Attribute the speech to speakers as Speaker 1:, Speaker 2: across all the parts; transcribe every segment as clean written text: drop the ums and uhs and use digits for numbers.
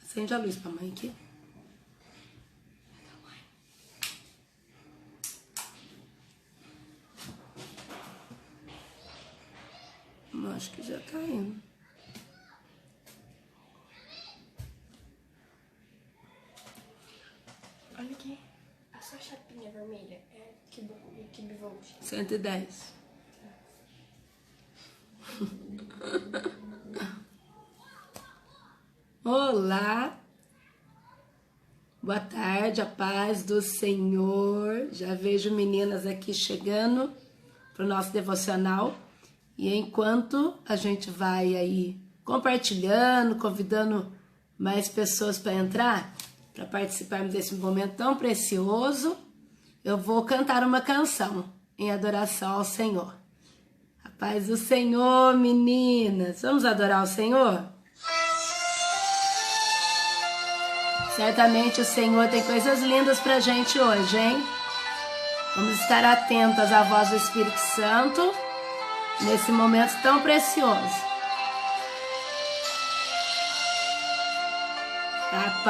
Speaker 1: Acende a luz pra mãe aqui. Acho que já tá indo.
Speaker 2: Olha aqui. A sua chapinha vermelha é que volt?
Speaker 1: 110. Olá. Boa tarde, a paz do Senhor. Já vejo meninas aqui chegando pro nosso devocional. E enquanto a gente vai aí compartilhando, convidando mais pessoas para entrar, para participarmos desse momento tão precioso, eu vou cantar uma canção em adoração ao Senhor. A paz do Senhor, meninas. Vamos adorar o Senhor? Certamente o Senhor tem coisas lindas pra gente hoje, hein? Vamos estar atentas à voz do Espírito Santo nesse momento tão precioso. A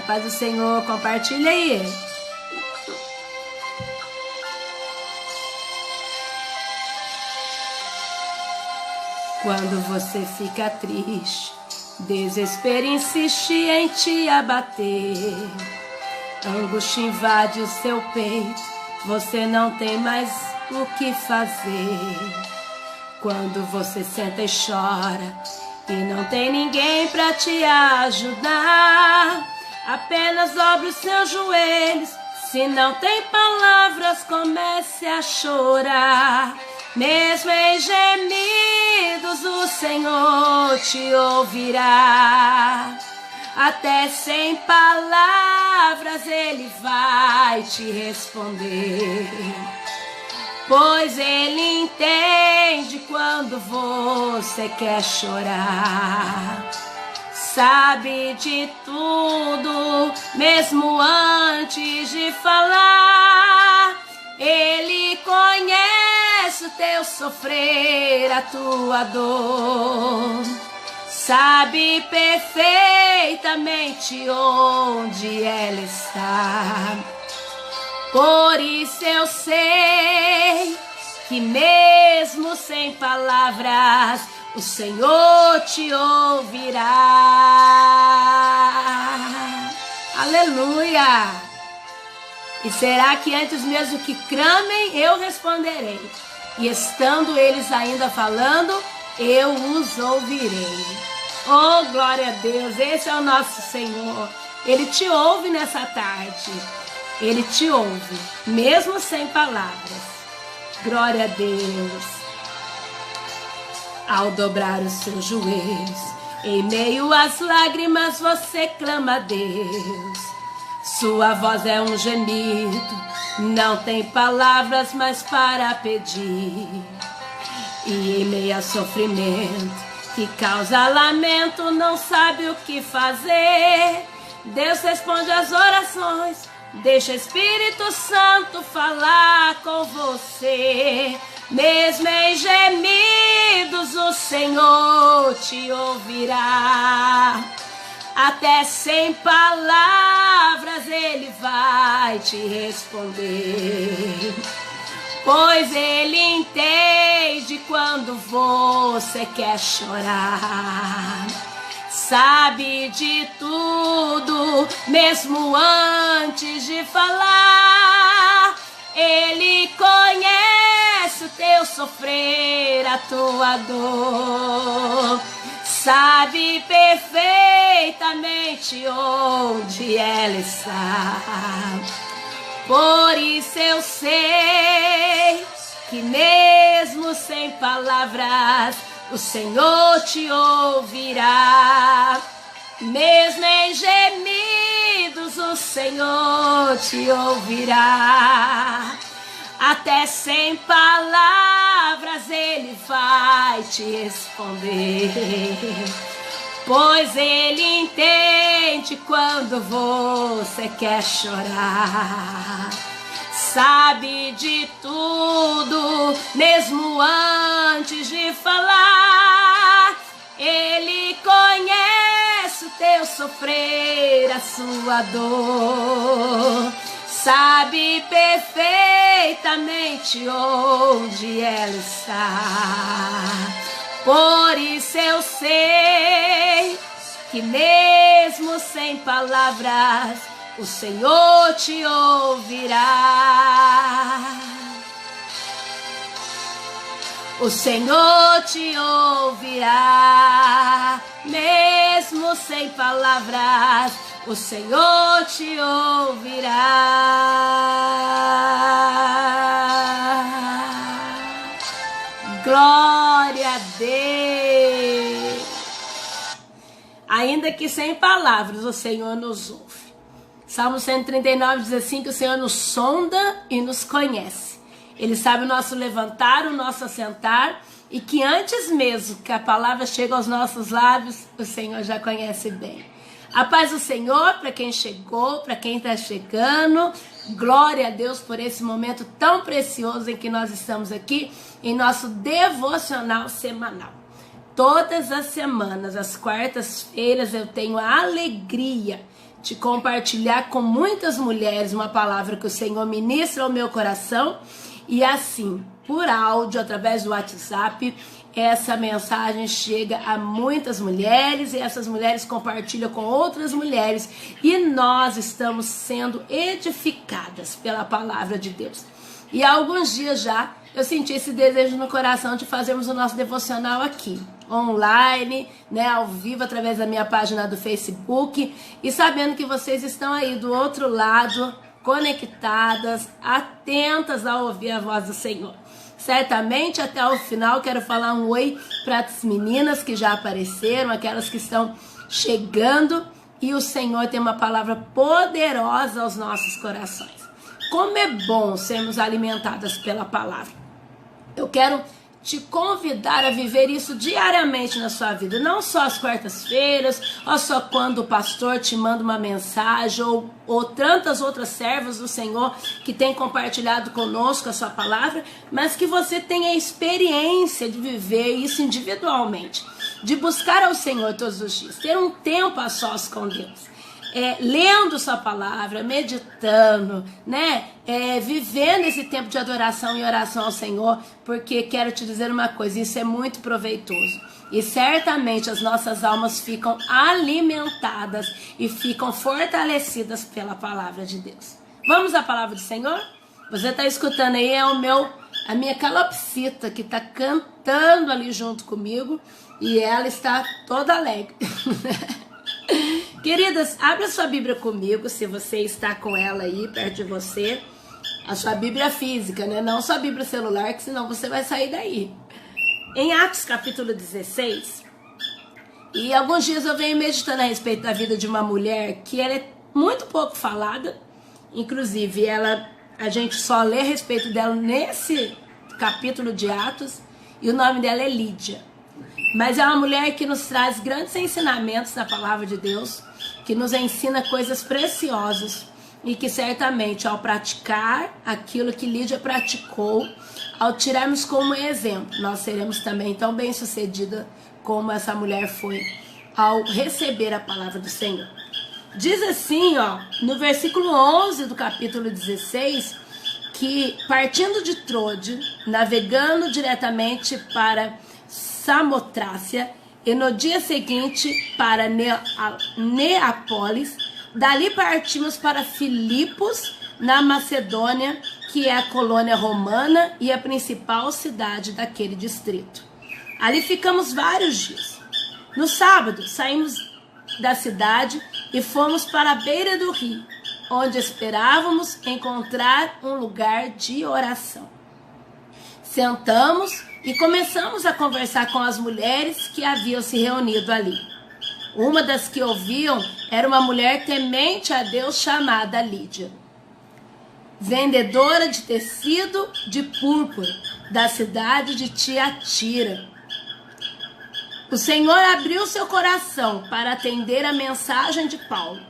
Speaker 1: paz do Senhor, compartilha aí. Quando você fica triste, desespero insiste em te abater, angústia invade o seu peito, você não tem mais o que fazer. Quando você senta e chora e não tem ninguém pra te ajudar, apenas dobre os seus joelhos. Se não tem palavras, comece a chorar. Mesmo em gemidos, o Senhor te ouvirá. Até sem palavras Ele vai te responder, pois Ele entende quando você quer chorar. Sabe de tudo, mesmo antes de falar. Ele conhece o teu sofrer, a tua dor. Sabe perfeitamente onde ela está. Por isso eu sei que mesmo sem palavras, o Senhor te ouvirá. Aleluia! E será que antes mesmo que clamem, eu responderei. E estando eles ainda falando, eu os ouvirei. Oh, glória a Deus, esse é o nosso Senhor. Ele te ouve nessa tarde. Ele te ouve, mesmo sem palavras. Glória a Deus. Ao dobrar os seus joelhos, em meio às lágrimas, você clama a Deus. Sua voz é um gemido, não tem palavras mais para pedir. E em meio a sofrimento que causa lamento, não sabe o que fazer. Deus responde às orações, deixa o Espírito Santo falar com você. Mesmo em gemidos, o Senhor te ouvirá. Até sem palavras Ele vai te responder, pois Ele entende quando você quer chorar. Sabe de tudo, mesmo antes de falar. Ele conhece o teu sofrer, a tua dor. Sabe perfeitamente onde ela está. Por isso eu sei que mesmo sem palavras, o Senhor te ouvirá. Mesmo em gemidos, o Senhor te ouvirá. Até sem palavras Ele vai te responder, pois Ele entende quando você quer chorar. Sabe de tudo, mesmo antes de falar. Ele conhece eu sofrer a sua dor, sabe perfeitamente onde ela está. Por isso eu sei que mesmo sem palavras, o Senhor te ouvirá. O Senhor te ouvirá, mesmo sem palavras, o Senhor te ouvirá. Glória a Deus. Ainda que sem palavras, o Senhor nos ouve. Salmo 139 diz assim que o Senhor nos sonda e nos conhece. Ele sabe o nosso levantar, o nosso assentar, e que antes mesmo que a palavra chegue aos nossos lábios, o Senhor já conhece bem. A paz do Senhor para quem chegou, para quem está chegando. Glória a Deus por esse momento tão precioso em que nós estamos aqui, em nosso devocional semanal. Todas as semanas, às quartas-feiras, eu tenho a alegria de compartilhar com muitas mulheres uma palavra que o Senhor ministra ao meu coração. E assim, por áudio, através do WhatsApp, essa mensagem chega a muitas mulheres e essas mulheres compartilham com outras mulheres e nós estamos sendo edificadas pela palavra de Deus. E há alguns dias já eu senti esse desejo no coração de fazermos o nosso devocional aqui, online, né, ao vivo, através da minha página do Facebook, e sabendo que vocês estão aí do outro lado, conectadas, atentas a ouvir a voz do Senhor. Certamente até o final quero falar um oi para as meninas que já apareceram, aquelas que estão chegando, e o Senhor tem uma palavra poderosa aos nossos corações. Como é bom sermos alimentadas pela palavra. Eu quero te convidar a viver isso diariamente na sua vida, não só às quartas-feiras, ou só quando o pastor te manda uma mensagem, ou tantas outras servas do Senhor que tem compartilhado conosco a sua palavra, mas que você tenha a experiência de viver isso individualmente, de buscar ao Senhor todos os dias, ter um tempo a sós com Deus. Lendo sua palavra, meditando, né? Vivendo esse tempo de adoração e oração ao Senhor, porque quero te dizer uma coisa, isso é muito proveitoso. E certamente as nossas almas ficam alimentadas e ficam fortalecidas pela palavra de Deus. Vamos à palavra do Senhor? Você está escutando aí, a minha calopsita que está cantando ali junto comigo e ela está toda alegre. Queridas, abra sua Bíblia comigo, se você está com ela aí perto de você. A sua Bíblia física, né? Não sua Bíblia celular, que senão você vai sair daí. Em Atos capítulo 16, e alguns dias eu venho meditando a respeito da vida de uma mulher que ela é muito pouco falada. Inclusive, a gente só lê a respeito dela nesse capítulo de Atos, e o nome dela é Lídia. Mas é uma mulher que nos traz grandes ensinamentos da palavra de Deus, que nos ensina coisas preciosas e que certamente ao praticar aquilo que Lídia praticou, ao tirarmos como exemplo, nós seremos também tão bem-sucedidas como essa mulher foi ao receber a palavra do Senhor. Diz assim, no versículo 11 do capítulo 16, que partindo de Trode, navegando diretamente para Samotrácia, e no dia seguinte para Neápolis, dali partimos para Filipos, na Macedônia, que é a colônia romana e a principal cidade daquele distrito. Ali ficamos vários dias. No sábado, saímos da cidade e fomos para a beira do rio, onde esperávamos encontrar um lugar de oração. Sentamos e começamos a conversar com as mulheres que haviam se reunido ali. Uma das que ouviam era uma mulher temente a Deus chamada Lídia, vendedora de tecido de púrpura da cidade de Tiatira. O Senhor abriu seu coração para atender a mensagem de Paulo.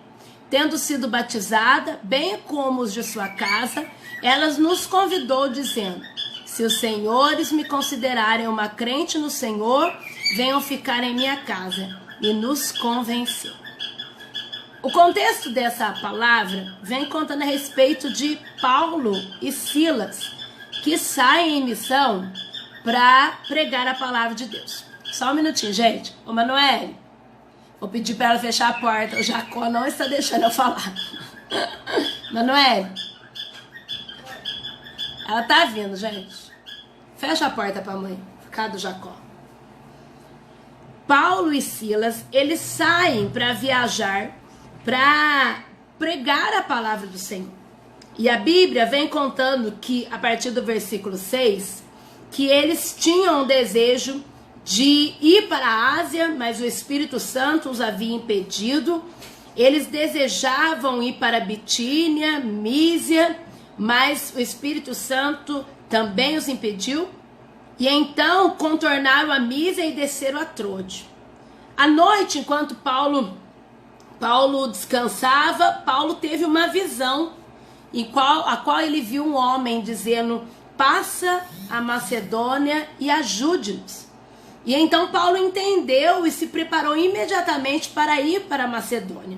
Speaker 1: Tendo sido batizada, bem como os de sua casa, ela nos convidou dizendo: se os senhores me considerarem uma crente no Senhor, venham ficar em minha casa. E nos convenceu. O contexto dessa palavra vem contando a respeito de Paulo e Silas, que saem em missão para pregar a palavra de Deus. Só um minutinho, gente. Ô, Manoel, vou pedir para ela fechar a porta. O Jacó não está deixando eu falar. Manoel, ela tá vindo, gente. Fecha a porta para a mãe, por causa do Jacó. Paulo e Silas, eles saem para viajar, para pregar a palavra do Senhor. E a Bíblia vem contando que, a partir do versículo 6, que eles tinham o desejo de ir para a Ásia, mas o Espírito Santo os havia impedido. Eles desejavam ir para Bitínia, Mísia, mas o Espírito Santo também os impediu. E então contornaram a Mísia e desceram a Trode. À noite, enquanto Paulo descansava, Paulo teve uma visão a qual ele viu um homem dizendo: passa a Macedônia e ajude-nos. E então Paulo entendeu e se preparou imediatamente para ir para a Macedônia,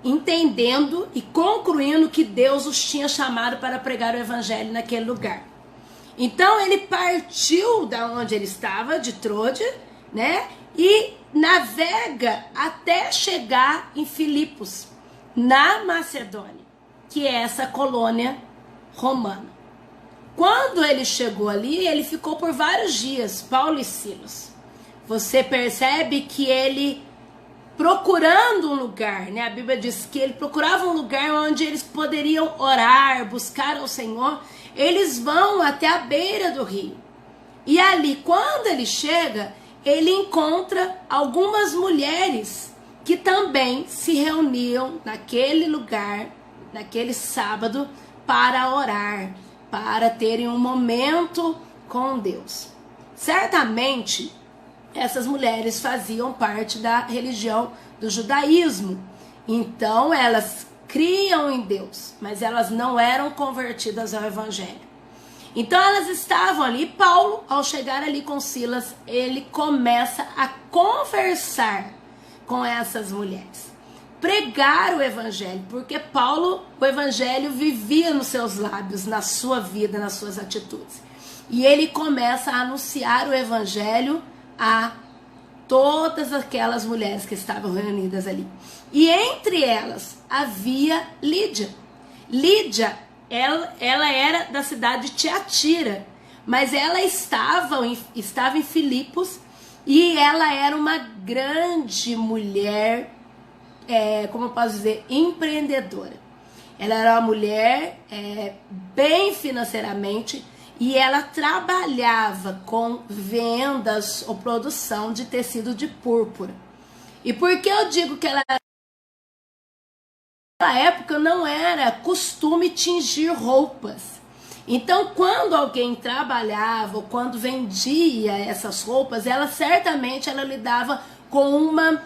Speaker 1: entendendo e concluindo que Deus os tinha chamado para pregar o evangelho naquele lugar. Então ele partiu da onde ele estava, de Trode, né? E navega até chegar em Filipos, na Macedônia, que é essa colônia romana. Quando ele chegou ali, ele ficou por vários dias, Paulo e Silas. Você percebe que ele, procurando um lugar, né? A Bíblia diz que ele procurava um lugar onde eles poderiam orar, buscar ao Senhor. Eles vão até a beira do rio. E ali, quando ele chega, ele encontra algumas mulheres que também se reuniam naquele lugar, naquele sábado, para orar, para terem um momento com Deus. Certamente, essas mulheres faziam parte da religião do judaísmo. Então, elas criam em Deus, mas elas não eram convertidas ao evangelho. Então, elas estavam ali. Paulo, ao chegar ali com Silas, ele começa a conversar com essas mulheres, pregar o evangelho, porque Paulo, o evangelho vivia nos seus lábios, na sua vida, nas suas atitudes. E ele começa a anunciar o evangelho a todas aquelas mulheres que estavam reunidas ali. E entre elas havia Lídia. Lídia, ela era da cidade de Tiatira, mas ela estava em Filipos, e ela era uma grande mulher, como eu posso dizer, empreendedora. Ela era uma mulher bem financeiramente, e ela trabalhava com vendas ou produção de tecido de púrpura. E por que eu digo que ela, naquela época, não era costume tingir roupas. Então, quando alguém trabalhava ou quando vendia essas roupas, ela certamente lidava com uma,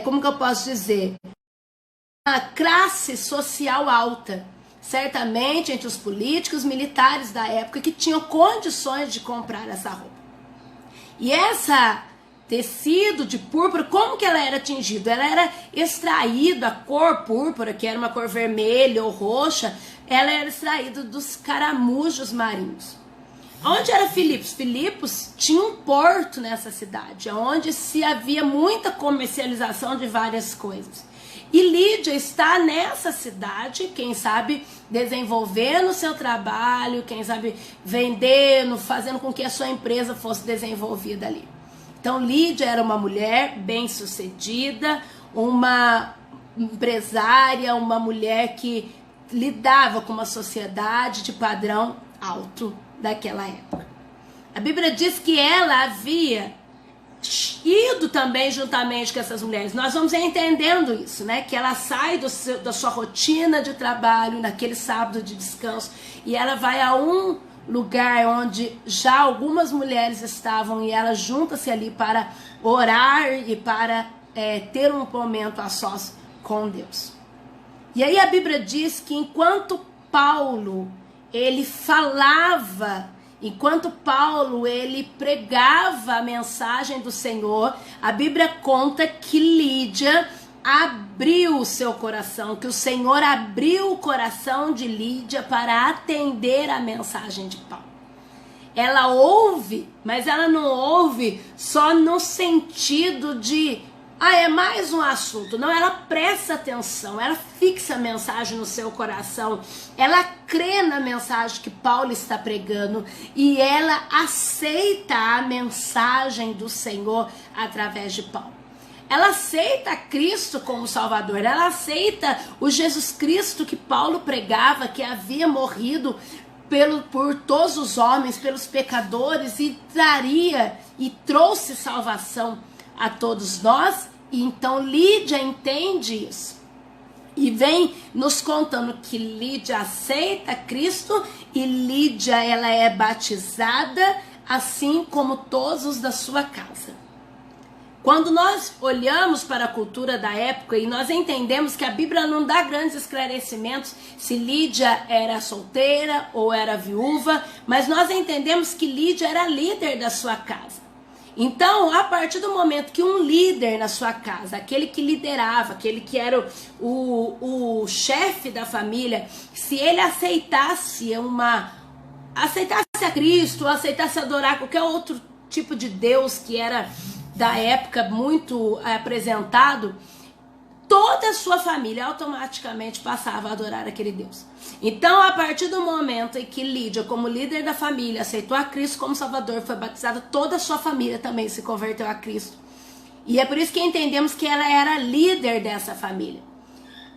Speaker 1: como que eu posso dizer, uma classe social alta. Certamente entre os políticos, militares da época que tinham condições de comprar essa roupa. E essa tecido de púrpura, como que ela era tingida? Ela era extraída, a cor púrpura, que era uma cor vermelha ou roxa, ela era extraída dos caramujos marinhos. Onde era Filipos? Filipos tinha um porto nessa cidade, onde se havia muita comercialização de várias coisas. E Lídia está nessa cidade, quem sabe desenvolvendo o seu trabalho, quem sabe vendendo, fazendo com que a sua empresa fosse desenvolvida ali. Então Lídia era uma mulher bem-sucedida, uma empresária, uma mulher que lidava com uma sociedade de padrão alto daquela época. A Bíblia diz que ela havia ido também juntamente com essas mulheres. Nós vamos entendendo isso, né? Que ela sai da sua rotina de trabalho naquele sábado de descanso e ela vai a um lugar onde já algumas mulheres estavam, e ela junta-se ali para orar e para ter um momento a sós com Deus. E aí a Bíblia diz que enquanto Paulo ele falava, enquanto Paulo ele pregava a mensagem do Senhor, a Bíblia conta que Lídia, abriu o seu coração, que o Senhor abriu o coração de Lídia para atender a mensagem de Paulo. Ela ouve, mas ela não ouve só no sentido de, é mais um assunto. Não, ela presta atenção, ela fixa a mensagem no seu coração, ela crê na mensagem que Paulo está pregando e ela aceita a mensagem do Senhor através de Paulo. Ela aceita Cristo como Salvador, ela aceita o Jesus Cristo que Paulo pregava, que havia morrido por todos os homens, pelos pecadores, e traria e trouxe salvação a todos nós. E então Lídia entende isso e vem nos contando que Lídia aceita Cristo e Lídia ela é batizada, assim como todos os da sua casa. Quando nós olhamos para a cultura da época e nós entendemos que a Bíblia não dá grandes esclarecimentos se Lídia era solteira ou era viúva, mas nós entendemos que Lídia era líder da sua casa. Então, a partir do momento que um líder na sua casa, aquele que liderava, aquele que era o chefe da família, se ele aceitasse a Cristo, ou aceitasse adorar qualquer outro tipo de Deus que era da época muito apresentado, toda a sua família automaticamente passava a adorar aquele Deus. Então, a partir do momento em que Lídia, como líder da família, aceitou a Cristo como Salvador, foi batizada, toda a sua família também se converteu a Cristo. E é por isso que entendemos que ela era líder dessa família.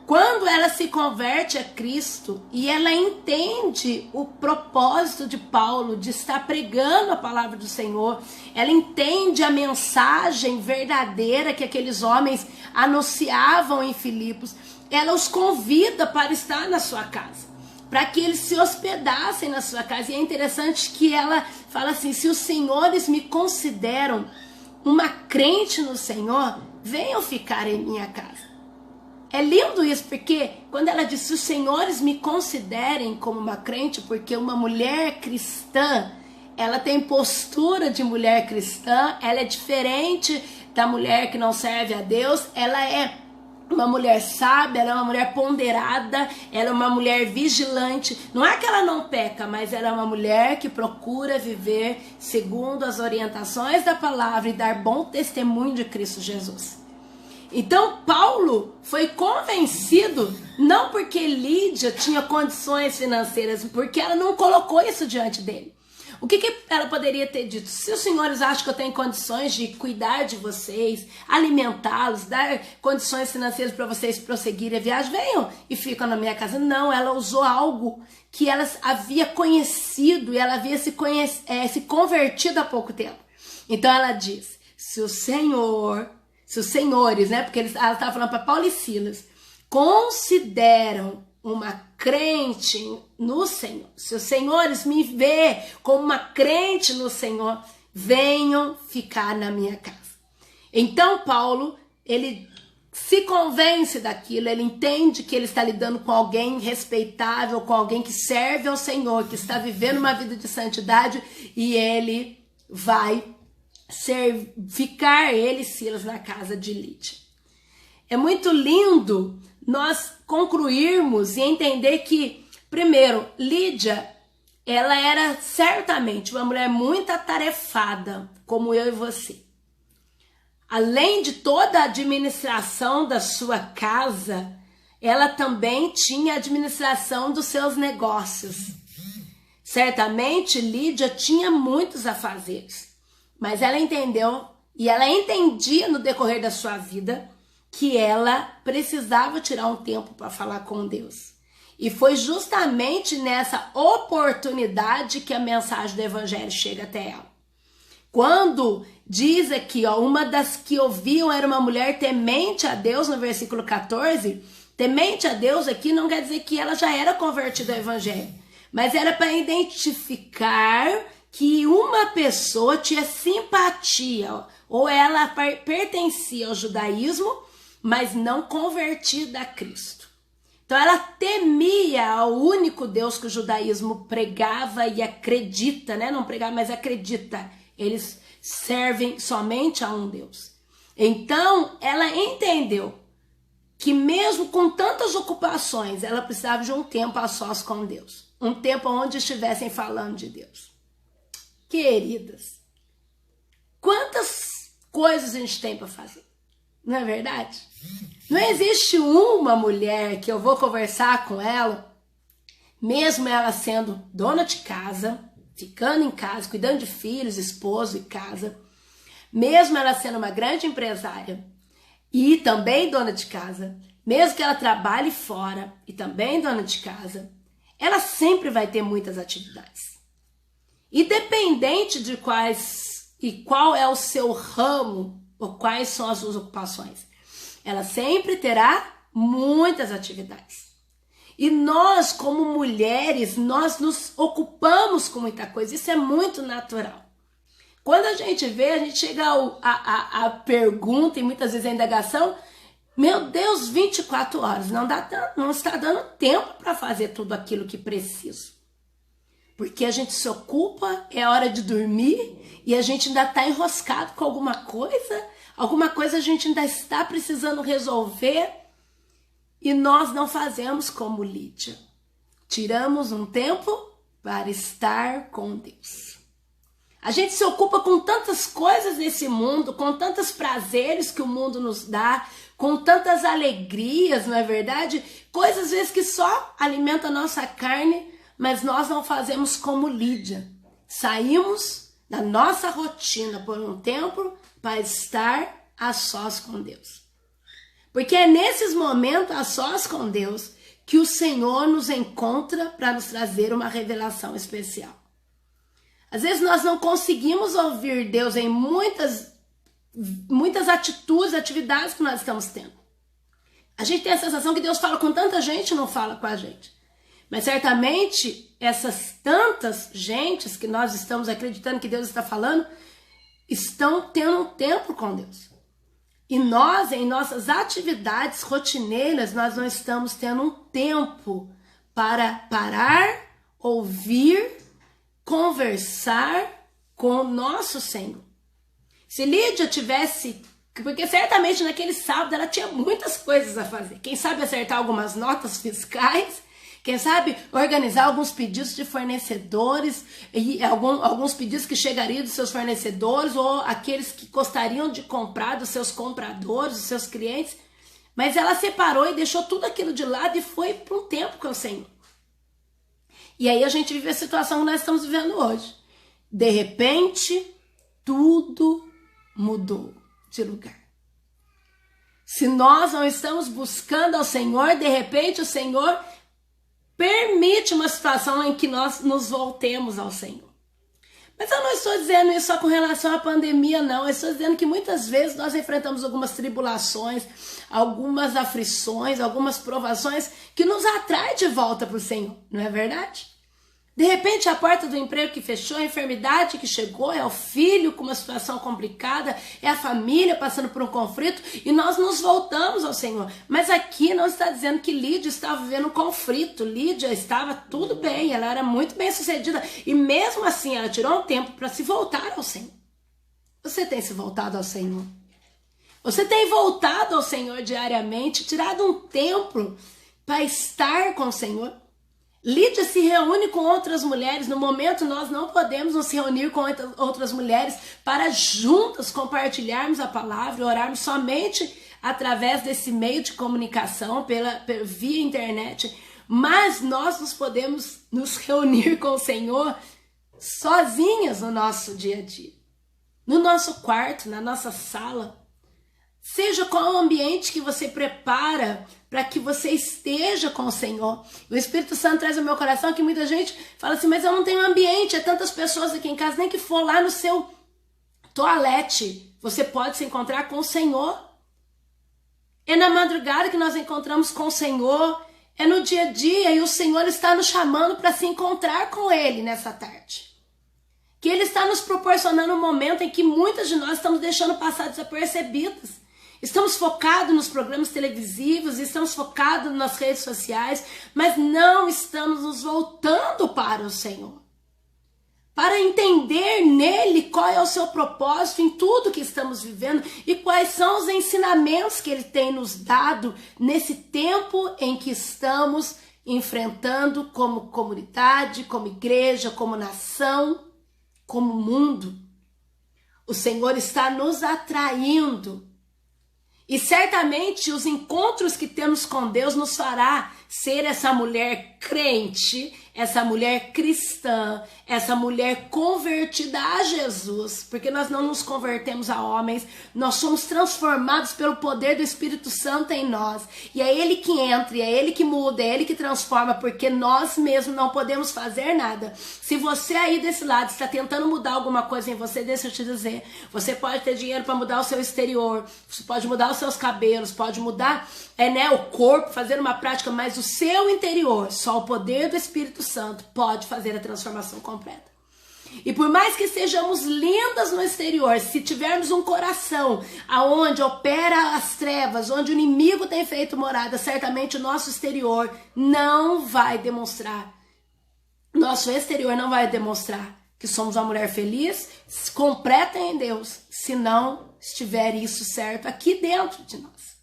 Speaker 1: Quando ela se converte a Cristo e ela entende o propósito de Paulo de estar pregando a palavra do Senhor, ela entende a mensagem verdadeira que aqueles homens anunciavam em Filipos, ela os convida para estar na sua casa, para que eles se hospedassem na sua casa. E é interessante que ela fala assim: se os senhores me consideram uma crente no Senhor, venham ficar em minha casa. É lindo isso, porque quando ela diz, se os senhores me considerem como uma crente, porque uma mulher cristã, ela tem postura de mulher cristã, ela é diferente da mulher que não serve a Deus, ela é uma mulher sábia, ela é uma mulher ponderada, ela é uma mulher vigilante. Não é que ela não peca, mas ela é uma mulher que procura viver segundo as orientações da palavra e dar bom testemunho de Cristo Jesus. Então Paulo foi convencido, não porque Lídia tinha condições financeiras, porque ela não colocou isso diante dele. O que ela poderia ter dito? Se os senhores acham que eu tenho condições de cuidar de vocês, alimentá-los, dar condições financeiras para vocês prosseguirem a viagem, venham e ficam na minha casa. Não, ela usou algo que ela havia conhecido e ela havia se convertido há pouco tempo. Então ela diz, se os senhores, né? Porque ela estava falando para Paulo e Silas, consideram uma crente no Senhor. Se os senhores me vê como uma crente no Senhor, venham ficar na minha casa. Então Paulo, ele se convence daquilo, ele entende que ele está lidando com alguém respeitável, com alguém que serve ao Senhor, que está vivendo uma vida de santidade, e ele vai ficar ele e Silas na casa de Lídia. É muito lindo nós concluirmos e entender que, primeiro, Lídia, ela era certamente uma mulher muito atarefada, como eu e você. Além de toda a administração da sua casa, ela também tinha a administração dos seus negócios. Certamente, Lídia tinha muitos afazeres. Mas ela entendeu, e ela entendia no decorrer da sua vida, que ela precisava tirar um tempo para falar com Deus. E foi justamente nessa oportunidade que a mensagem do Evangelho chega até ela. Quando diz aqui, uma das que ouviam era uma mulher temente a Deus, no versículo 14, temente a Deus aqui não quer dizer que ela já era convertida ao Evangelho, mas era para identificar que uma pessoa tinha simpatia, ou ela pertencia ao judaísmo, mas não convertida a Cristo. Então ela temia ao único Deus que o judaísmo pregava e acredita, né? Não pregava, mas acredita. Eles servem somente a um Deus. Então ela entendeu que mesmo com tantas ocupações, ela precisava de um tempo a sós com Deus. Um tempo onde estivessem falando de Deus. Queridas, quantas coisas a gente tem para fazer? Não é verdade? Não existe uma mulher que eu vou conversar com ela, mesmo ela sendo dona de casa, ficando em casa, cuidando de filhos, esposo e casa, mesmo ela sendo uma grande empresária e também dona de casa, mesmo que ela trabalhe fora e também dona de casa, ela sempre vai ter muitas atividades. Independente de qual é o seu ramo ou quais são as suas ocupações, ela sempre terá muitas atividades. E nós, como mulheres, nós nos ocupamos com muita coisa. Isso é muito natural. Quando a gente vê, a gente chega à pergunta e muitas vezes a indagação, meu Deus, 24 horas, não está dando tempo para fazer tudo aquilo que preciso. Porque a gente se ocupa, é hora de dormir e a gente ainda está enroscado com alguma coisa a gente ainda está precisando resolver e nós não fazemos como Lídia. Tiramos um tempo para estar com Deus. A gente se ocupa com tantas coisas nesse mundo, com tantos prazeres que o mundo nos dá, com tantas alegrias, não é verdade? Coisas às vezes que só alimentam a nossa carne, mas nós não fazemos como Lídia. Saímos da nossa rotina por um tempo para estar a sós com Deus. Porque é nesses momentos a sós com Deus que o Senhor nos encontra para nos trazer uma revelação especial. Às vezes nós não conseguimos ouvir Deus em muitas atitudes, atividades que nós estamos tendo. A gente tem a sensação que Deus fala com tanta gente e não fala com a gente. Mas certamente essas tantas gentes que nós estamos acreditando que Deus está falando, estão tendo um tempo com Deus. E nós, em nossas atividades rotineiras, nós não estamos tendo um tempo para parar, ouvir, conversar com o nosso Senhor. Se Lídia tivesse, porque certamente naquele sábado ela tinha muitas coisas a fazer. Quem sabe acertar algumas notas fiscais, quem sabe organizar alguns pedidos de fornecedores, e alguns pedidos que chegariam dos seus fornecedores ou aqueles que gostariam de comprar dos seus compradores, dos seus clientes. Mas ela separou e deixou tudo aquilo de lado e foi para um tempo com o Senhor. E aí a gente vive a situação que nós estamos vivendo hoje. De repente, tudo mudou de lugar. Se nós não estamos buscando ao Senhor, de repente o Senhor permite uma situação em que nós nos voltemos ao Senhor. Mas eu não estou dizendo isso só com relação à pandemia, não. Eu estou dizendo que muitas vezes nós enfrentamos algumas tribulações, algumas aflições, algumas provações que nos atraem de volta para o Senhor, não é verdade? De repente a porta do emprego que fechou, a enfermidade que chegou, é o filho com uma situação complicada, é a família passando por um conflito e nós nos voltamos ao Senhor. Mas aqui não está dizendo que Lídia estava vivendo um conflito. Lídia estava tudo bem, ela era muito bem sucedida e mesmo assim ela tirou um tempo para se voltar ao Senhor. Você tem se voltado ao Senhor? Você tem voltado ao Senhor diariamente, tirado um tempo para estar com o Senhor? Lídia se reúne com outras mulheres. No momento nós não podemos nos reunir com outras mulheres para juntas compartilharmos a palavra e orarmos somente através desse meio de comunicação via internet. Mas nós podemos nos reunir com o Senhor sozinhas no nosso dia a dia. No nosso quarto, na nossa sala. Seja qual o ambiente que você prepara para que você esteja com o Senhor. O Espírito Santo traz ao meu coração que muita gente fala assim, mas eu não tenho ambiente, é tantas pessoas aqui em casa, nem que for lá no seu toalete, você pode se encontrar com o Senhor. É na madrugada que nós encontramos com o Senhor, é no dia a dia, e o Senhor está nos chamando para se encontrar com Ele nessa tarde. Que Ele está nos proporcionando um momento em que muitas de nós estamos deixando passar desapercebidas. Estamos focados nos programas televisivos, estamos focados nas redes sociais, mas não estamos nos voltando para o Senhor. para entender nele qual é o seu propósito em tudo que estamos vivendo e quais são os ensinamentos que ele tem nos dado nesse tempo em que estamos enfrentando como comunidade, como igreja, como nação, como mundo. O Senhor está nos atraindo. E certamente os encontros que temos com Deus nos fará ser essa mulher crente, essa mulher cristã, essa mulher convertida a Jesus, porque nós não nos convertemos a homens, nós somos transformados pelo poder do Espírito Santo em nós, e é Ele que entra, e é Ele que muda, é Ele que transforma, porque nós mesmos não podemos fazer nada. Se você aí desse lado está tentando mudar alguma coisa em você, deixa eu te dizer, você pode ter dinheiro para mudar o seu exterior, você pode mudar os seus cabelos, pode mudar o corpo, fazer uma prática, mas o seu interior, só o poder do Espírito Santo pode fazer a transformação completa. E por mais que sejamos lindas no exterior, se tivermos um coração aonde opera as trevas, onde o inimigo tem feito morada, certamente o nosso exterior não vai demonstrar, nosso exterior não vai demonstrar que somos uma mulher feliz, completa em Deus, se não estiver isso certo aqui dentro de nós.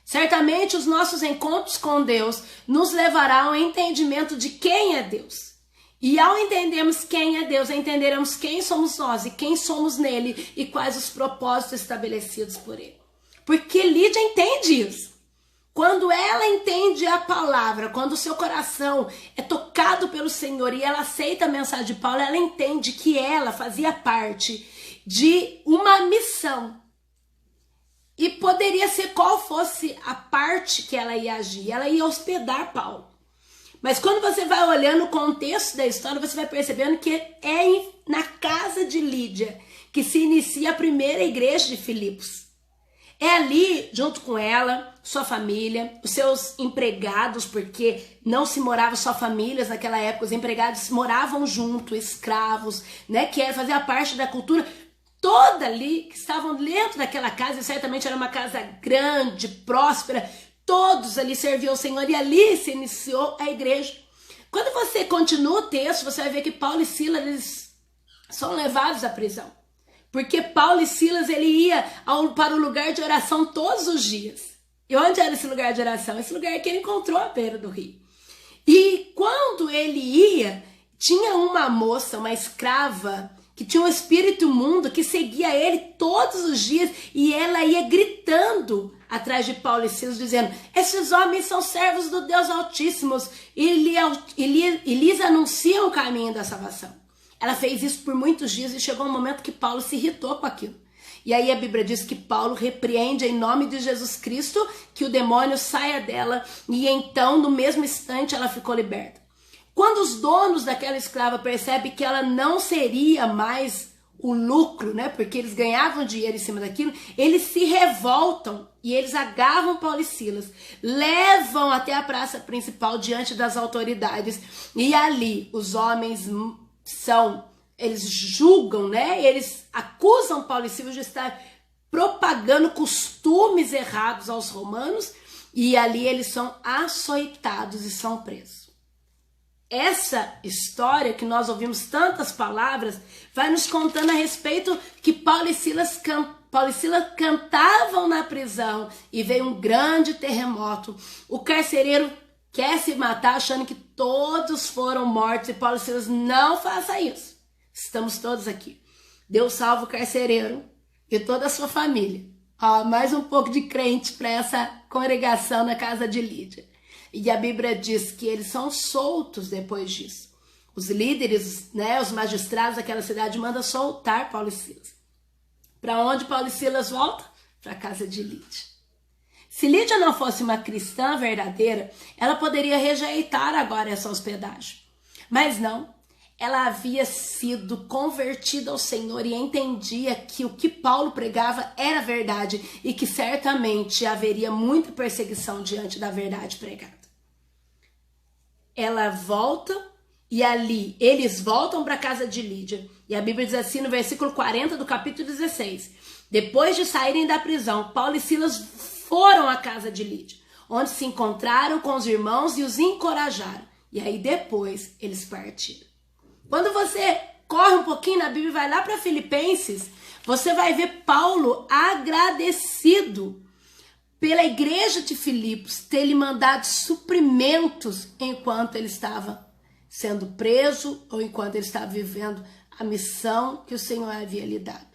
Speaker 1: Certamente os nossos encontros com Deus nos levarão ao entendimento de quem é Deus. E ao entendermos quem é Deus, entenderemos quem somos nós e quem somos nele e quais os propósitos estabelecidos por ele. Porque Lídia entende isso. Quando ela entende a palavra, quando o seu coração é tocado pelo Senhor e ela aceita a mensagem de Paulo, ela entende que ela fazia parte de uma missão. E poderia ser qual fosse a parte que ela ia agir. Ela ia hospedar Paulo. Mas quando você vai olhando o contexto da história, você vai percebendo que é na casa de Lídia que se inicia a primeira igreja de Filipos. É ali, junto com ela, sua família, os seus empregados, porque não se morava só famílias naquela época, os empregados moravam junto, escravos, né, que fazia parte da cultura toda ali, que estavam dentro daquela casa, e certamente era uma casa grande, próspera, todos ali serviam ao Senhor, e ali se iniciou a igreja. Quando você continua o texto, você vai ver que Paulo e Silas, eles são levados à prisão, porque Paulo e Silas, ele ia para o lugar de oração todos os dias. E onde era esse lugar de oração? Esse lugar que ele encontrou à beira do rio. E quando ele ia, tinha uma moça, uma escrava, que tinha um espírito imundo que seguia ele todos os dias, e ela ia gritando atrás de Paulo e Silas, dizendo: esses homens são servos do Deus Altíssimos, e lhes anunciam o caminho da salvação. Ela fez isso por muitos dias e chegou um momento que Paulo se irritou com aquilo. E aí a Bíblia diz que Paulo repreende em nome de Jesus Cristo que o demônio saia dela, e então no mesmo instante ela ficou liberta. Quando os donos daquela escrava percebem que ela não seria mais o lucro, né, porque eles ganhavam dinheiro em cima daquilo, eles se revoltam e eles agarram Paulo e Silas, levam até a praça principal diante das autoridades, e ali os homens eles julgam, né, eles acusam Paulo e Silas de estar propagando costumes errados aos romanos, e ali eles são açoitados e são presos. Essa história que nós ouvimos tantas palavras vai nos contando a respeito que Paulo e Silas cantavam na prisão e veio um grande terremoto. O carcereiro quer se matar achando que todos foram mortos, e Paulo e Silas: não faça isso. Estamos todos aqui. Deus salva o carcereiro e toda a sua família. Mais um pouco de crente para essa congregação na casa de Lídia. E a Bíblia diz que eles são soltos depois disso. Os líderes, né, os magistrados daquela cidade mandam soltar Paulo e Silas. Para onde Paulo e Silas voltam? Para a casa de Lídia. Se Lídia não fosse uma cristã verdadeira, ela poderia rejeitar agora essa hospedagem. Mas não, ela havia sido convertida ao Senhor e entendia que o que Paulo pregava era verdade e que certamente haveria muita perseguição diante da verdade pregada. Ela volta e ali eles voltam para a casa de Lídia. E a Bíblia diz assim no versículo 40 do capítulo 16. Depois de saírem da prisão, Paulo e Silas foram à casa de Lídia, onde se encontraram com os irmãos e os encorajaram. E aí depois eles partiram. Quando você corre um pouquinho na Bíblia e vai lá para Filipenses, você vai ver Paulo agradecido pela igreja de Filipos ter lhe mandado suprimentos enquanto ele estava sendo preso ou enquanto ele estava vivendo a missão que o Senhor havia lhe dado.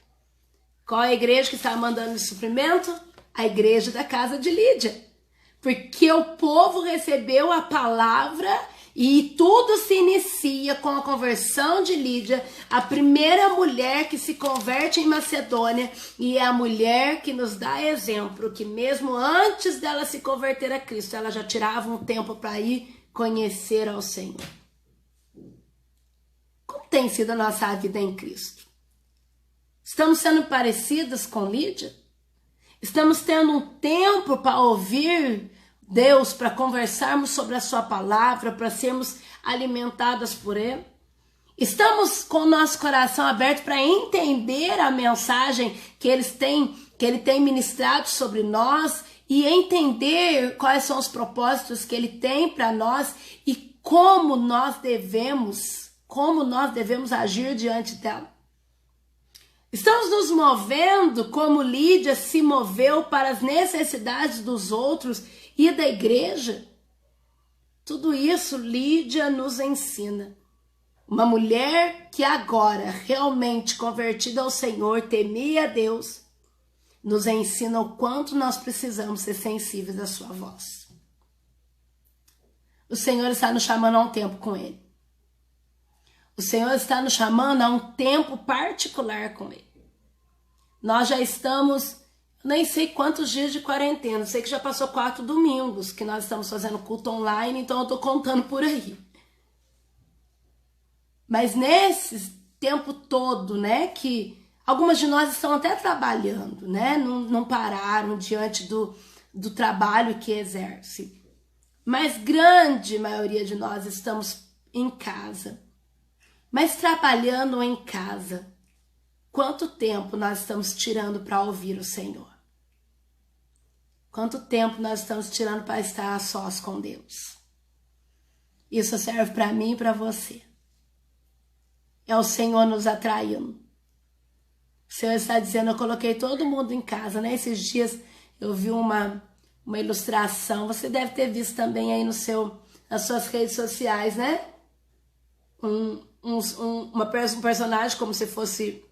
Speaker 1: Qual é a igreja que estava mandando suprimento? A igreja da casa de Lídia. Porque o povo recebeu a palavra e tudo se inicia com a conversão de Lídia, a primeira mulher que se converte em Macedônia, e é a mulher que nos dá exemplo que mesmo antes dela se converter a Cristo, ela já tirava um tempo para ir conhecer ao Senhor. Como tem sido a nossa vida em Cristo? Estamos sendo parecidas com Lídia? Estamos tendo um tempo para ouvir Deus, para conversarmos sobre a sua palavra, para sermos alimentadas por Ele? Estamos com o nosso coração aberto para entender a mensagem que Ele tem ministrado sobre nós e entender quais são os propósitos que Ele tem para nós e como nós devemos agir diante dela? Estamos nos movendo como Lídia se moveu para as necessidades dos outros e da igreja? Tudo isso Lídia nos ensina. Uma mulher que agora, realmente convertida ao Senhor, temia a Deus, nos ensina o quanto nós precisamos ser sensíveis à sua voz. O Senhor está nos chamando a um tempo com Ele. O Senhor está nos chamando a um tempo particular com Ele. Nós já estamos, nem sei quantos dias de quarentena, sei que já passou 4 domingos que nós estamos fazendo culto online, então eu estou contando por aí. Mas nesse tempo todo, né, que algumas de nós estão até trabalhando, né, não pararam diante do trabalho que exerce. Mas grande maioria de nós estamos em casa. Mas trabalhando em casa, quanto tempo nós estamos tirando para ouvir o Senhor? Quanto tempo nós estamos tirando para estar a sós com Deus? Isso serve para mim e para você. É o Senhor nos atraindo. O Senhor está dizendo, eu coloquei todo mundo em casa, né? Esses dias eu vi uma ilustração, você deve ter visto também aí nas suas redes sociais, né? Um personagem como se fosse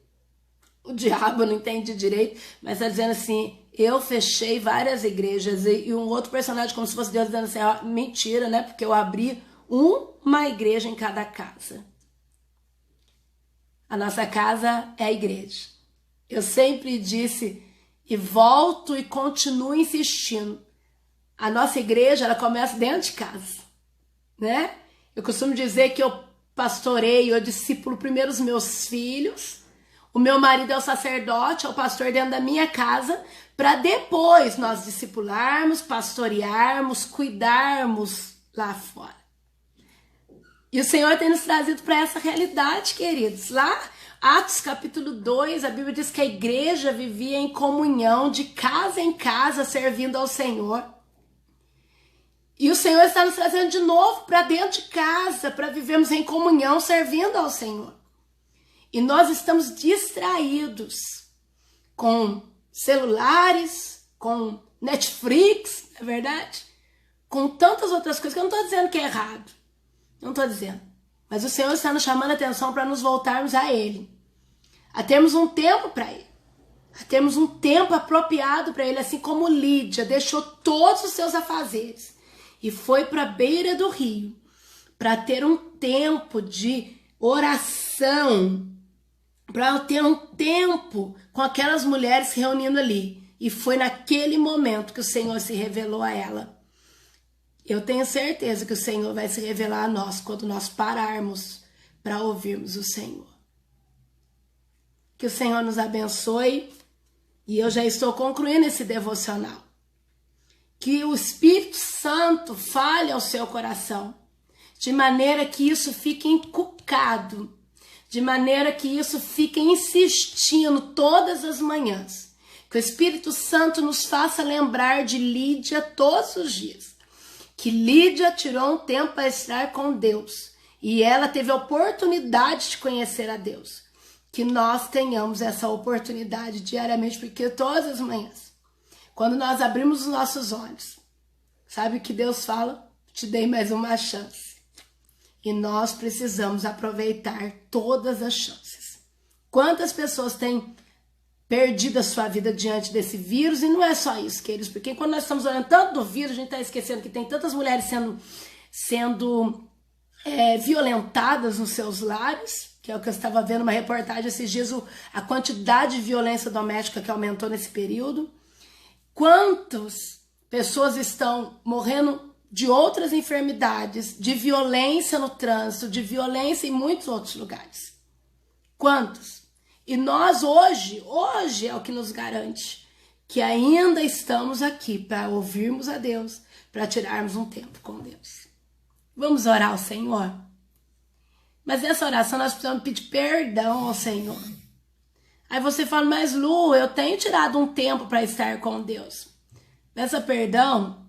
Speaker 1: o diabo, não entendi direito, mas está dizendo assim, eu fechei várias igrejas, e um outro personagem como se fosse Deus dizendo assim, ó, mentira, né? Porque eu abri uma igreja em cada casa. A nossa casa é a igreja. Eu sempre disse e volto e continuo insistindo. A nossa igreja, ela começa dentro de casa, né? Eu costumo dizer que eu pastoreio, eu discipulo primeiro os meus filhos, o meu marido é o sacerdote, é o pastor dentro da minha casa, para depois nós discipularmos, pastorearmos, cuidarmos lá fora. E o Senhor tem nos trazido para essa realidade, queridos. Lá, Atos capítulo 2, a Bíblia diz que a igreja vivia em comunhão, de casa em casa, servindo ao Senhor. E o Senhor está nos trazendo de novo para dentro de casa, para vivermos em comunhão, servindo ao Senhor. E nós estamos distraídos com celulares, com Netflix, não é verdade? Com tantas outras coisas que eu não estou dizendo que é errado. Não estou dizendo. Mas o Senhor está nos chamando a atenção para nos voltarmos a Ele. A termos um tempo para Ele. A termos um tempo apropriado para Ele, assim como Lídia deixou todos os seus afazeres e foi para a beira do rio para ter um tempo de oração, para ter um tempo com aquelas mulheres se reunindo ali. E foi naquele momento que o Senhor se revelou a ela. Eu tenho certeza que o Senhor vai se revelar a nós quando nós pararmos para ouvirmos o Senhor. Que o Senhor nos abençoe. E eu já estou concluindo esse devocional. Que o Espírito Santo fale ao seu coração, de maneira que isso fique encucado, de maneira que isso fique insistindo todas as manhãs. Que o Espírito Santo nos faça lembrar de Lídia todos os dias. Que Lídia tirou um tempo para estar com Deus e ela teve a oportunidade de conhecer a Deus. Que nós tenhamos essa oportunidade diariamente, porque todas as manhãs, quando nós abrimos os nossos olhos, sabe o que Deus fala? Te dei mais uma chance. E nós precisamos aproveitar todas as chances. Quantas pessoas têm perdido a sua vida diante desse vírus? E não é só isso, queridos, porque quando nós estamos olhando tanto do vírus, a gente está esquecendo que tem tantas mulheres sendo violentadas nos seus lares, que é o que eu estava vendo uma reportagem esses dias, a quantidade de violência doméstica que aumentou nesse período. Quantas pessoas estão morrendo de outras enfermidades, de violência no trânsito, de violência em muitos outros lugares. Quantos? E nós hoje é o que nos garante que ainda estamos aqui para ouvirmos a Deus, para tirarmos um tempo com Deus. Vamos orar ao Senhor? Mas nessa oração nós precisamos pedir perdão ao Senhor. Aí você fala, mas Lu, eu tenho tirado um tempo para estar com Deus. Peça perdão,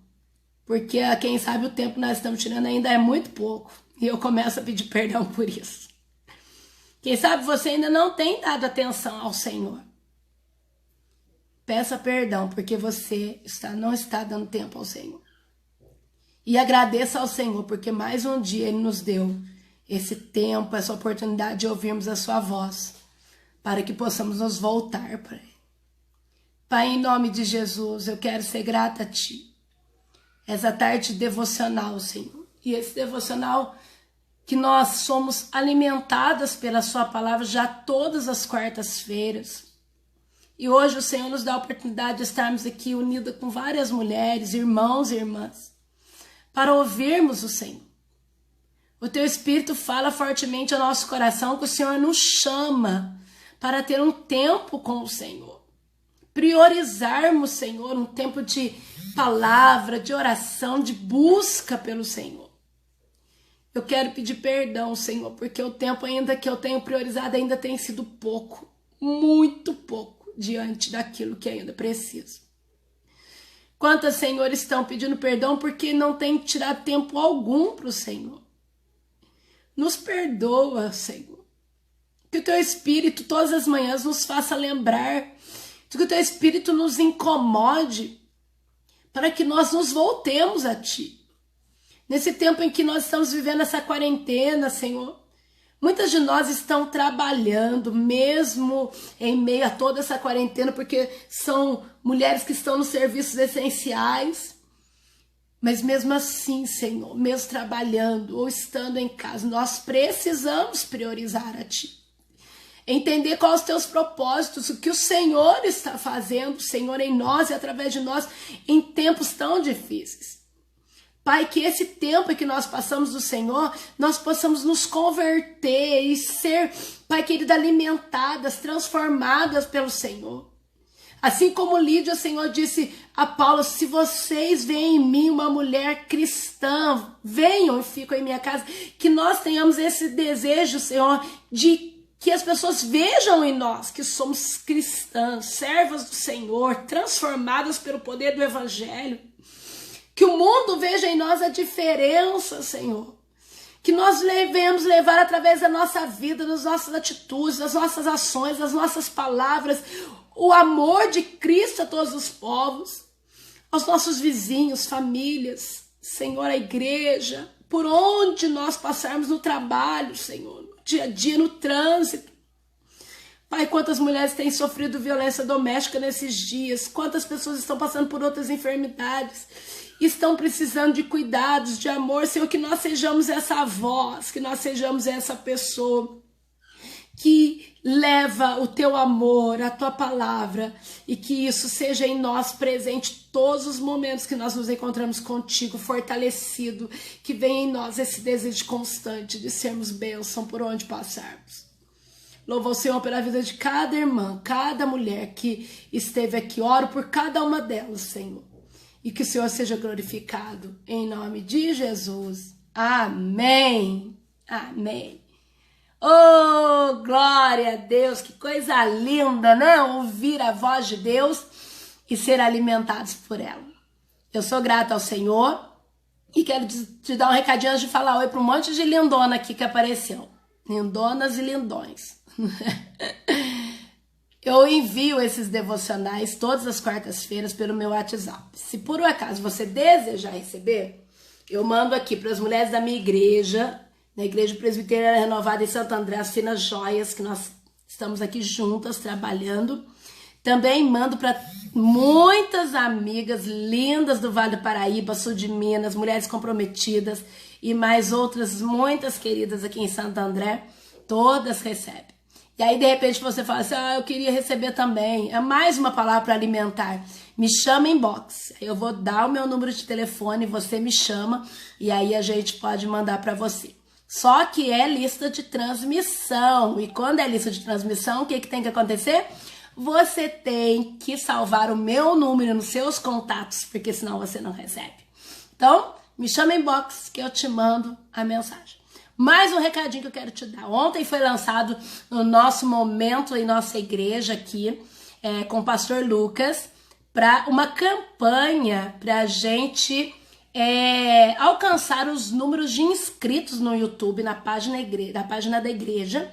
Speaker 1: porque quem sabe o tempo que nós estamos tirando ainda é muito pouco. E eu começo a pedir perdão por isso. Quem sabe você ainda não tem dado atenção ao Senhor. Peça perdão, porque você não está dando tempo ao Senhor. E agradeça ao Senhor, porque mais um dia Ele nos deu esse tempo, essa oportunidade de ouvirmos a sua voz, para que possamos nos voltar para Ele. Pai, em nome de Jesus, eu quero ser grata a Ti. Essa tarde devocional, Senhor. E esse devocional que nós somos alimentadas pela Sua palavra já todas as quartas-feiras. E hoje o Senhor nos dá a oportunidade de estarmos aqui unidas com várias mulheres, irmãos e irmãs, para ouvirmos o Senhor. O Teu Espírito fala fortemente ao nosso coração que o Senhor nos chama para ter um tempo com o Senhor. Priorizarmos, Senhor, um tempo de palavra, de oração, de busca pelo Senhor. Eu quero pedir perdão, Senhor, porque o tempo ainda que eu tenho priorizado ainda tem sido pouco, muito pouco, diante daquilo que ainda preciso. Quantas, Senhor, estão pedindo perdão porque não têm tirado tempo algum para o Senhor? Nos perdoa, Senhor. Que o Teu Espírito todas as manhãs nos faça lembrar, que o Teu Espírito nos incomode para que nós nos voltemos a Ti. Nesse tempo em que nós estamos vivendo essa quarentena, Senhor, muitas de nós estão trabalhando, mesmo em meio a toda essa quarentena, porque são mulheres que estão nos serviços essenciais. Mas mesmo assim, Senhor, mesmo trabalhando ou estando em casa, nós precisamos priorizar a Ti. Entender quais os Teus propósitos, o que o Senhor está fazendo, o Senhor em nós e através de nós, em tempos tão difíceis. Pai, que esse tempo que nós passamos do Senhor, nós possamos nos converter e ser, Pai querido, alimentadas, transformadas pelo Senhor. Assim como Lídia, o Senhor disse a Paulo, se vocês veem em mim uma mulher cristã, venham e ficam em minha casa. Que nós tenhamos esse desejo, Senhor, de que as pessoas vejam em nós que somos cristãs, servas do Senhor, transformadas pelo poder do Evangelho. Que o mundo veja em nós a diferença, Senhor. Que nós devemos levar através da nossa vida, das nossas atitudes, das nossas ações, das nossas palavras, o amor de Cristo a todos os povos, aos nossos vizinhos, famílias, Senhor, a igreja, por onde nós passarmos no trabalho, Senhor, no dia a dia, no trânsito. Pai, quantas mulheres têm sofrido violência doméstica nesses dias, quantas pessoas estão passando por outras enfermidades, estão precisando de cuidados, de amor, Senhor, que nós sejamos essa voz, que nós sejamos essa pessoa que leva o Teu amor, a Tua palavra, e que isso seja em nós presente todos os momentos que nós nos encontramos contigo, fortalecido, que venha em nós esse desejo constante de sermos bênção por onde passarmos. Louvo ao Senhor pela vida de cada irmã, cada mulher que esteve aqui. Oro por cada uma delas, Senhor. E que o Senhor seja glorificado. Em nome de Jesus. Amém. Amém. Oh, glória a Deus. Que coisa linda, né? Ouvir a voz de Deus e ser alimentados por ela. Eu sou grata ao Senhor E quero te dar um recadinho antes de falar oi para um monte de lindona aqui que apareceu. Lindonas e lindões. Eu envio esses devocionais todas as quartas-feiras pelo meu WhatsApp. Se por um acaso você desejar receber, eu mando aqui para as mulheres da minha igreja, na Igreja Presbiteriana Renovada em Santo André, as Finas Joias, que nós estamos aqui juntas trabalhando. Também mando para muitas amigas lindas do Vale do Paraíba, sul de Minas, mulheres comprometidas e mais outras muitas queridas aqui em Santo André. Todas recebem. E aí, de repente, você fala assim, eu queria receber também. É mais uma palavra para alimentar. Me chama em inbox. Eu vou dar o meu número de telefone, você me chama e aí a gente pode mandar para você. Só que é lista de transmissão. E quando é lista de transmissão, o que tem que acontecer? Você tem que salvar o meu número nos seus contatos, porque senão você não recebe. Então, me chama em inbox que eu te mando a mensagem. Mais um recadinho que eu quero te dar. Ontem foi lançado no nosso momento em nossa igreja aqui, com o pastor Lucas, para uma campanha para a gente alcançar os números de inscritos no YouTube, na página da igreja,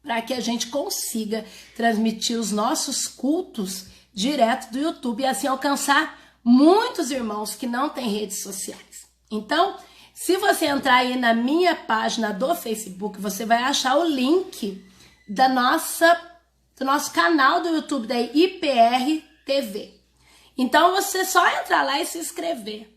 Speaker 1: para que a gente consiga transmitir os nossos cultos direto do YouTube e assim alcançar muitos irmãos que não têm redes sociais. Então, se você entrar aí na minha página do Facebook, você vai achar o link do nosso canal do YouTube da IPR TV. Então, você só entrar lá e se inscrever.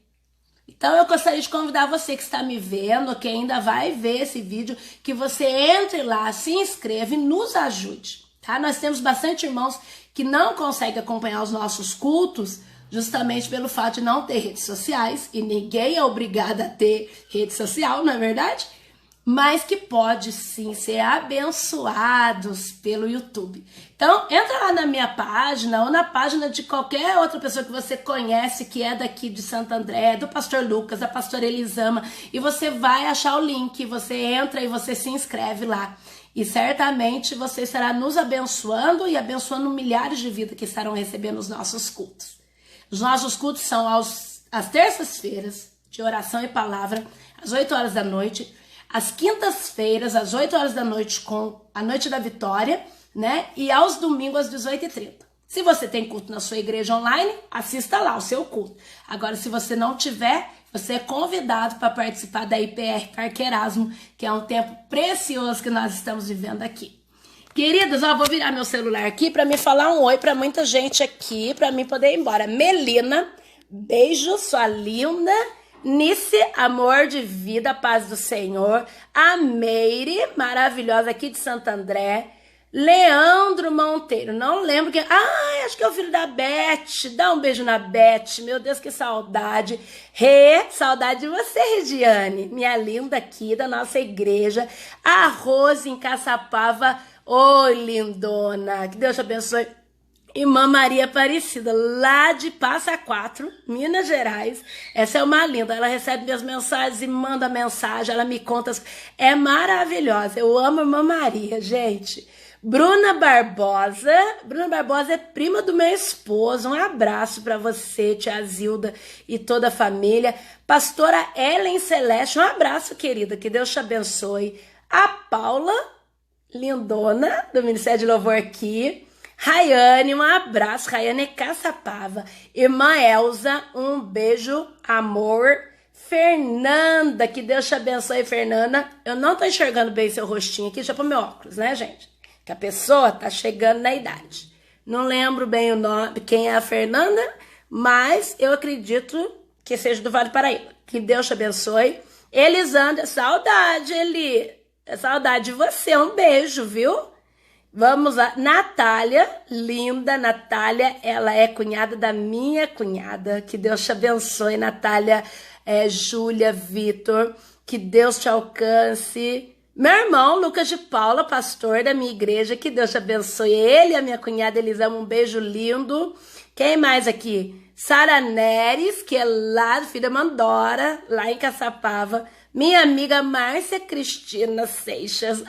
Speaker 1: Então, eu gostaria de convidar você que está me vendo, que ainda vai ver esse vídeo, que você entre lá, se inscreva e nos ajude, tá? Nós temos bastante irmãos que não conseguem acompanhar os nossos cultos, justamente pelo fato de não ter redes sociais, e ninguém é obrigado a ter rede social, não é verdade? Mas que pode sim ser abençoados pelo YouTube. Então, entra lá na minha página ou na página de qualquer outra pessoa que você conhece, que é daqui de Santo André, do pastor Lucas, da pastora Elisama, e você vai achar o link, você entra e você se inscreve lá. E certamente você estará nos abençoando e abençoando milhares de vidas que estarão recebendo os nossos cultos. Os nossos cultos são às terças-feiras, de oração e palavra, às 8 horas da noite, às quintas-feiras, às 8 horas da noite, com a Noite da Vitória, né? E aos domingos, às 18h30. Se você tem culto na sua igreja online, assista lá o seu culto. Agora, se você não tiver, você é convidado para participar da IPR Parque Erasmo, que é um tempo precioso que nós estamos vivendo aqui. Queridas, vou virar meu celular aqui para me falar um oi para muita gente aqui, para mim poder ir embora. Melina, beijo, sua linda. Nice, amor de vida, paz do Senhor. A Meire, maravilhosa aqui de Santo André. Leandro Monteiro, não lembro quem. Acho que é o filho da Beth. Dá um beijo na Beth. Meu Deus, que saudade. Saudade de você, Regiane, minha linda aqui da nossa igreja. A Rose em Caçapava. Oi, lindona. Que Deus te abençoe. Irmã Maria Aparecida, lá de Passa Quatro, Minas Gerais. Essa é uma linda. Ela recebe minhas mensagens e manda mensagem. Ela me conta. É maravilhosa. Eu amo a Irmã Maria, gente. Bruna Barbosa. Bruna Barbosa é prima do meu esposo. Um abraço para você, tia Zilda e toda a família. Pastora Ellen Celeste. Um abraço, querida. Que Deus te abençoe. A Paula, lindona, do Ministério de Louvor aqui. Rayane, um abraço. Rayane Caçapava. Irmã Elza, um beijo, amor. Fernanda, que Deus te abençoe, Fernanda. Eu não tô enxergando bem seu rostinho aqui, deixa eu pôr meu óculos, né, gente? Que a pessoa tá chegando na idade. Não lembro bem o nome, quem é a Fernanda, mas eu acredito que seja do Vale do Paraíba. Que Deus te abençoe. Elisandra, saudade, Eli. Saudade de você, um beijo, viu? Vamos lá, Natália, linda Natália, ela é cunhada da minha cunhada, que Deus te abençoe, Natália, Júlia, Vitor, que Deus te alcance. Meu irmão, Lucas de Paula, pastor da minha igreja, que Deus te abençoe, ele e a minha cunhada Elisama, um beijo lindo. Quem mais aqui? Sara Neres, que é lá do filho da Mandora, lá em Caçapava. Minha amiga Márcia Cristina Seixas,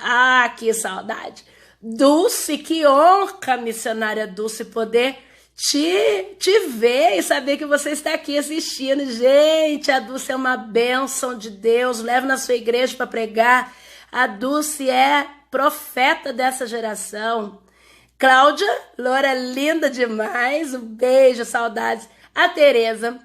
Speaker 1: que saudade. Dulce, que honra, missionária Dulce, poder te ver e saber que você está aqui assistindo. Gente, a Dulce é uma bênção de Deus. Leve na sua igreja para pregar. A Dulce é profeta dessa geração. Cláudia, loura linda demais. Um beijo, saudades. A Tereza,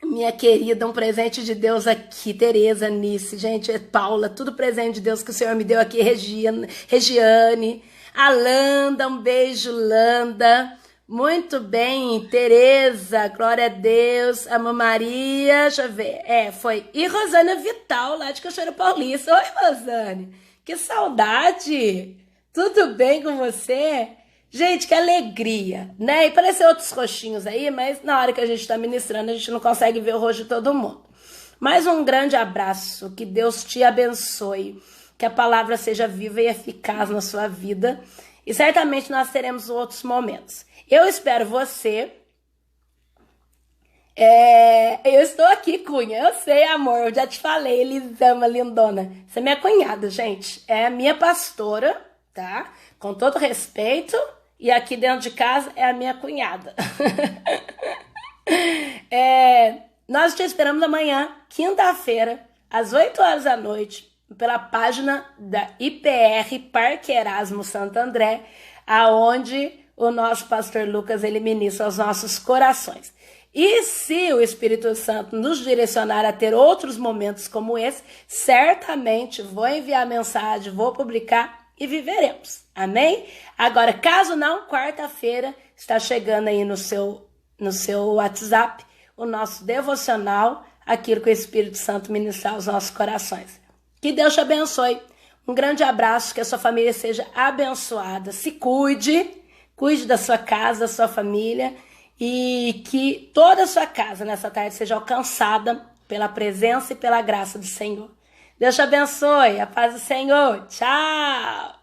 Speaker 1: minha querida, um presente de Deus aqui. Tereza, Nice, gente, Paula, tudo presente de Deus que o Senhor me deu aqui. Regiane, a Landa, um beijo, Landa. Muito bem, Tereza, glória a Deus. A Maria, deixa eu ver. Foi. E Rosana Vital, lá de Cachoeira Paulista. Oi, Rosane, que saudade. Tudo bem com você? Gente, que alegria, né? E parecem outros rostinhos aí, mas na hora que a gente está ministrando, a gente não consegue ver o rosto de todo mundo. Mais um grande abraço, que Deus te abençoe, que a palavra seja viva e eficaz na sua vida, e certamente nós teremos outros momentos. Eu espero você. Eu estou aqui, Cunha, eu sei, amor, eu já te falei, Elisama, lindona. Você é minha cunhada, gente, é minha pastora, tá? Com todo respeito. E aqui dentro de casa é a minha cunhada. Nós te esperamos amanhã, quinta-feira, às 8 horas da noite, pela página da IPR Parque Erasmo Santo André, aonde o nosso pastor Lucas ele ministra aos nossos corações. E se o Espírito Santo nos direcionar a ter outros momentos como esse, certamente vou enviar mensagem, vou publicar e viveremos. Amém? Agora, caso não, quarta-feira está chegando aí no seu WhatsApp o nosso devocional, aquilo que o Espírito Santo ministrar aos nossos corações. Que Deus te abençoe. Um grande abraço, que a sua família seja abençoada. Se cuide da sua casa, da sua família, e que toda a sua casa nessa tarde seja alcançada pela presença e pela graça do Senhor. Deus te abençoe. A paz do Senhor. Tchau!